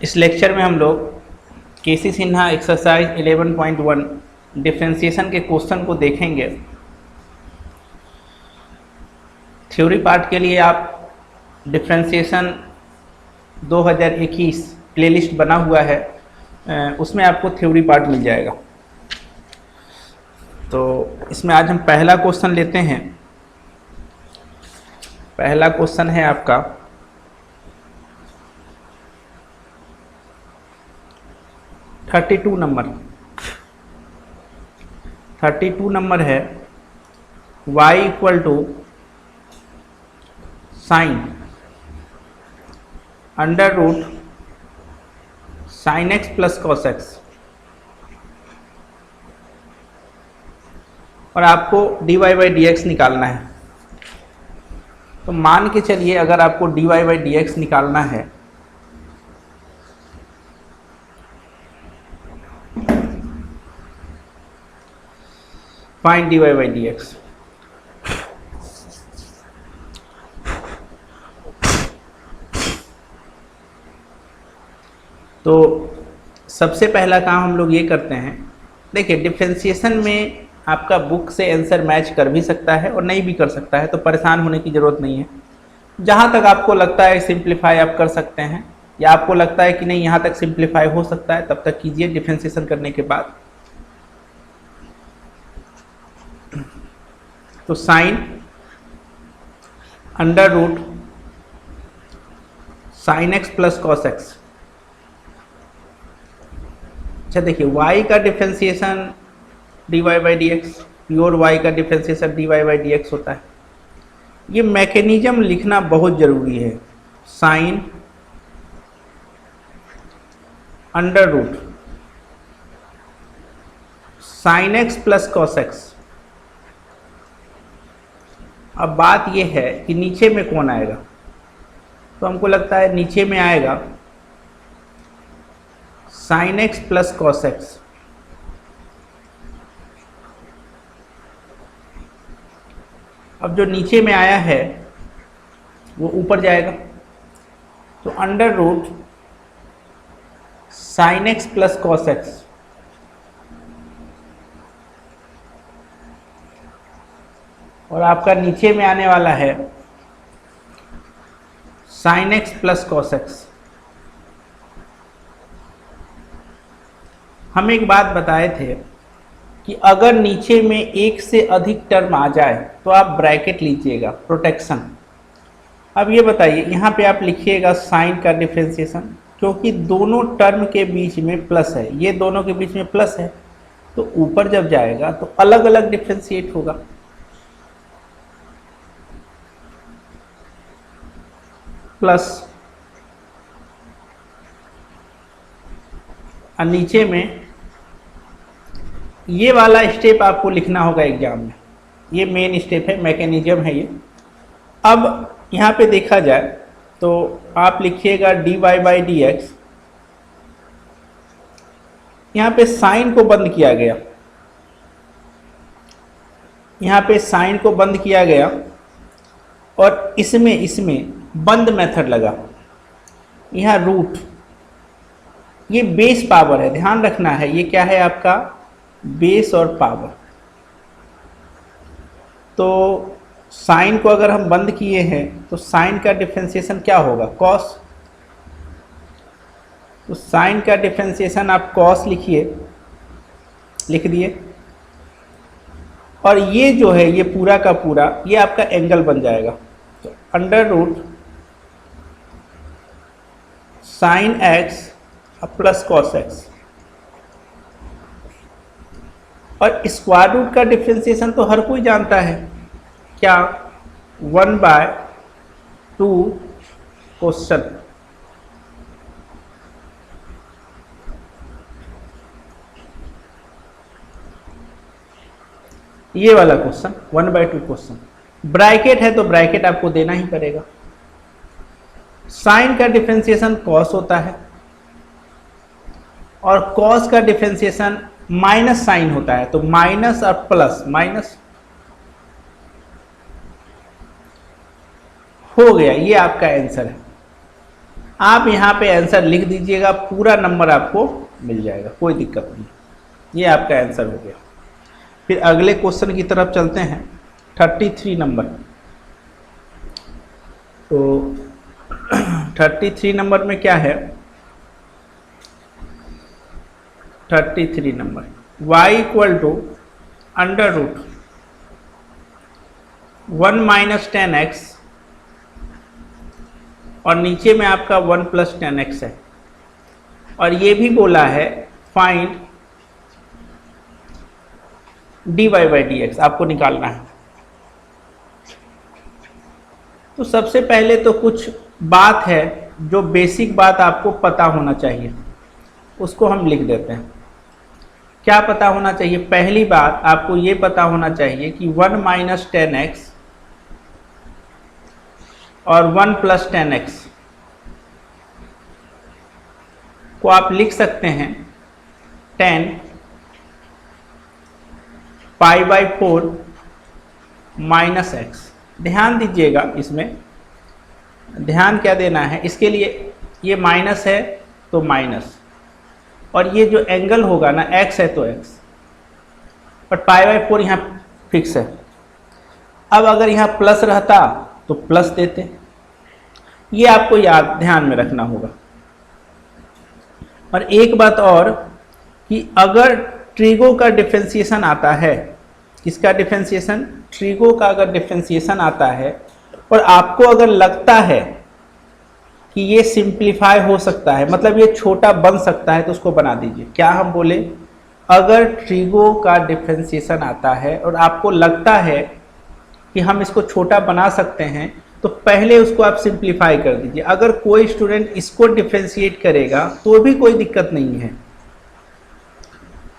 इस लेक्चर में हम लोग केसी सिन्हा एक्सरसाइज 11.1 डिफरेंशिएशन के क्वेश्चन को देखेंगे। थ्योरी पार्ट के लिए आप डिफरेंशिएशन 2021 प्लेलिस्ट बना हुआ है, उसमें आपको थ्योरी पार्ट मिल जाएगा। तो इसमें आज हम पहला क्वेश्चन लेते हैं। पहला क्वेश्चन है आपका 32 नंबर। 32 नंबर है y equal to sine under root sine x plus cos x, और आपको dy बाई डी एक्स निकालना है। तो मान के चलिए अगर आपको dy बाई डी एक्स निकालना है find dy by d x. तो सबसे पहला काम हम लोग ये करते हैं, देखिए डिफरेंशिएशन में आपका बुक से आंसर मैच कर भी सकता है और नहीं भी कर सकता है, तो परेशान होने की ज़रूरत नहीं है। जहाँ तक आपको लगता है सिंप्लीफाई आप कर सकते हैं, या आपको लगता है कि नहीं यहाँ तक सिंप्लीफाई हो सकता है, तब तक कीजिए डिफरेंशिएशन करने के बाद। तो sine under root sine x plus cos x. अच्छा देखिए, y का differentiation dy by d x, pure y का differentiation dy by d x होता है। ये मैकेनिज्म लिखना बहुत जरूरी है। Sine under root sine x plus cos x. अब बात यह है कि नीचे में कौन आएगा, तो हमको लगता है नीचे में आएगा sign x plus cos x. अब जो नीचे में आया है वो ऊपर जाएगा, तो under root sine x plus cos x. और आपका नीचे में आने वाला है sine x plus cos x. हम एक बात बताए थे कि अगर नीचे में एक से अधिक टर्म आ जाए तो आप ब्रैकेट लीजिएगा, प्रोटेक्शन। अब ये बताइए, यहाँ पे आप लिखिएगा साइन का डिफरेंशिएशन, क्योंकि दोनों टर्म के बीच में प्लस है, ये दोनों के बीच में प्लस है, तो ऊपर जब जाएगा तो अलग अलग डिफरेंशिएट होगा। प्लस और नीचे में ये वाला स्टेप आपको लिखना होगा एग्जाम में। ये मेन स्टेप है, मैकेनिज्म है ये। अब यहाँ पे देखा जाए तो आप लिखिएगा dy बाई डी एक्स। यहाँ पे साइन को बंद किया गया, यहाँ पे साइन को बंद किया गया, और इसमें बंद मेथड लगा। यहाँ रूट, ये बेस पावर है, ध्यान रखना है, ये क्या है आपका बेस और पावर। तो साइन को अगर हम बंद किए हैं तो साइन का डिफरेंशिएशन क्या होगा, कॉस। तो साइन का डिफरेंशिएशन आप कॉस लिखिए, लिख दिए, और ये जो है ये पूरा का पूरा ये आपका एंगल बन जाएगा। तो under root sine x plus cos x. और स्क्वायर रूट का डिफरेंशिएशन तो हर कोई जानता है, क्या 1/2 क्वेश्चन। ये वाला क्वेश्चन 1/2 क्वेश्चन। ब्रैकेट है तो ब्रैकेट आपको देना ही पड़ेगा। साइन का डिफरेंशिएशन कॉस होता है, और कॉस का डिफरेंशिएशन माइनस साइन होता है, तो माइनस और प्लस माइनस हो गया, ये आपका आंसर है। आप यहाँ पे आंसर लिख दीजिएगा, पूरा नंबर आपको मिल जाएगा, कोई दिक्कत नहीं। ये आपका आंसर हो गया। फिर अगले क्वेश्चन की तरफ चलते हैं, 33 नंबर। तो 33 नंबर में क्या है, 33 number y equal to under root 1 minus 10x और नीचे में आपका 1 प्लस 10x है, और ये भी बोला है फाइंड dy बाई dx, आपको निकालना है। तो सबसे पहले तो कुछ बात है जो बेसिक बात आपको पता होना चाहिए, उसको हम लिख देते हैं। क्या पता होना चाहिए? पहली बात आपको ये पता होना चाहिए कि 1 माइनस 10x और 1 प्लस 10x को आप लिख सकते हैं 10 पाई बाई 4 माइनस x। ध्यान दीजिएगा, इसमें ध्यान क्या देना है, इसके लिए ये माइनस है तो माइनस, और ये जो एंगल होगा ना x है तो x, और पाई बाई 4 यहाँ फिक्स है। अब अगर यहाँ प्लस रहता तो प्लस देते, ये आपको याद ध्यान में रखना होगा। और एक बात और कि अगर ट्रिगो का डिफरेंशिएशन आता है, किसका डिफरेंशिएशन? ट्रिगो का अगर डिफरेंशिएशन आता है और आपको अगर लगता है कि ये सिंप्लीफाई हो सकता है, मतलब ये छोटा बन सकता है, तो उसको बना दीजिए। क्या हम बोले? अगर ट्रिगो का डिफरेंशिएशन आता है और आपको लगता है कि हम इसको छोटा बना सकते हैं, तो पहले उसको आप सिंप्लीफाई कर दीजिए। अगर कोई स्टूडेंट इसको डिफरेंशिएट करेगा तो भी कोई दिक्कत नहीं है।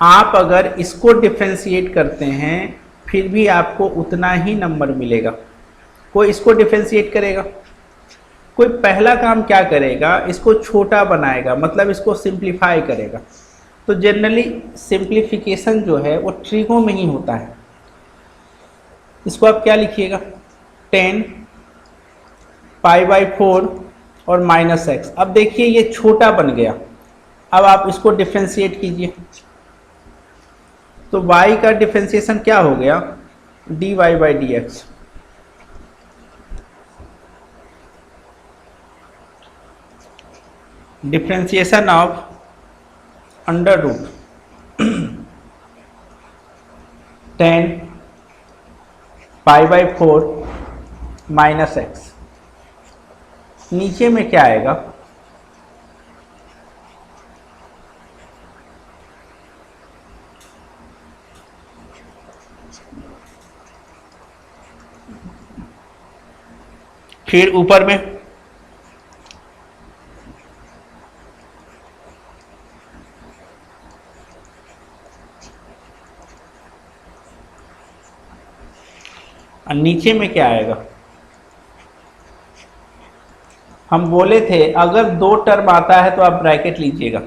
आप अगर इसको डिफरेंशिएट करते हैं फिर भी आपको उतना ही नंबर मिलेगा। कोई इसको डिफरेंशिएट करेगा, कोई पहला काम क्या करेगा, इसको छोटा बनाएगा, मतलब इसको सिंप्लीफाई करेगा। तो जनरली सिंप्लीफिकेशन जो है वो ट्रिगो में ही होता है। इसको आप क्या लिखिएगा? 10 पाई बाई 4 और माइनस x। अब देखिए ये छोटा बन गया, अब आप इसको डिफरेंशिएट कीजिए। तो y का डिफरेंशिएशन क्या हो गया? dy by dx। Differentiation of under root 10 pi by 4 minus x। नीचे में क्या आएगा? फिर ऊपर में और नीचे में क्या आएगा? हम बोले थे अगर दो टर्म आता है तो आप ब्रैकेट लीजिएगा।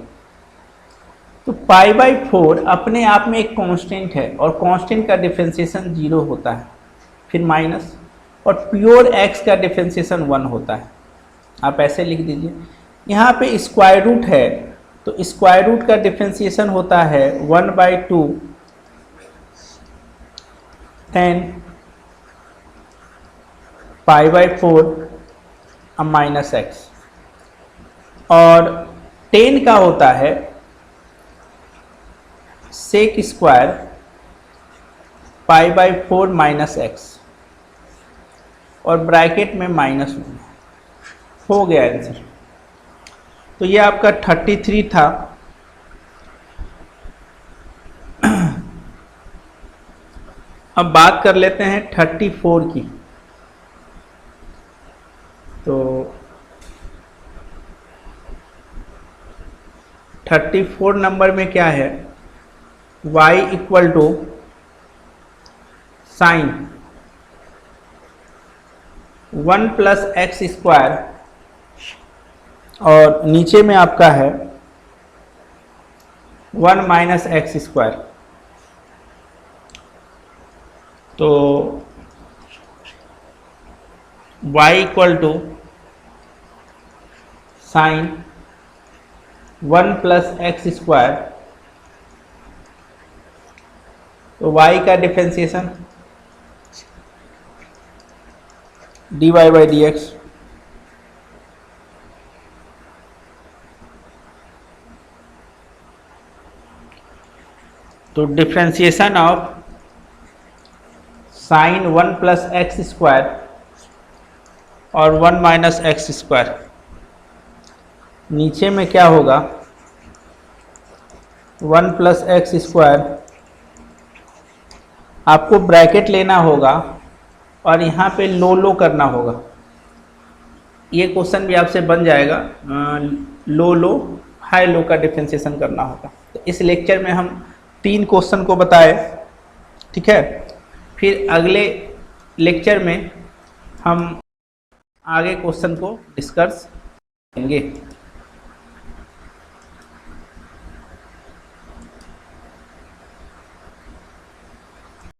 तो पाई बाई 4 अपने आप में एक कांस्टेंट है और कांस्टेंट का डिफरेंशिएशन 0 होता है, फिर माइनस, और प्योर x का डिफरेंशिएशन 1 होता है। आप ऐसे लिख दीजिए। यहाँ पे स्क्वायर रूट है तो स्क्वायर रूट का डिफरेंशिएशन होता है 1 by 2 10 pi by 4 minus x, और 10 का होता है sec square pi by 4 minus x, और ब्रैकेट में -1। हो गया आंसर। तो ये आपका 33 था। अब बात कर लेते हैं 34 की। तो 34 नंबर में क्या है? y equal to sine 1 plus x square, और नीचे में आपका है 1 माइनस एक्स स्क्वायर। तो y equal to sine 1 plus x square, तो y का differentiation dy by d x, तो differentiation of sine 1 plus x square और 1 माइनस एक्स स्क्वायर, नीचे में क्या होगा 1 प्लस एक्स स्क्वायर, आपको ब्रैकेट लेना होगा और यहाँ पे लो लो करना होगा। ये क्वेश्चन भी आपसे बन जाएगा, लो लो हाई लो का डिफ्रेंसिएशन करना होगा। तो इस लेक्चर में हम 3 क्वेश्चन को बताए, ठीक है। फिर अगले लेक्चर में हम आगे क्वेश्चन को डिस्कस करेंगे।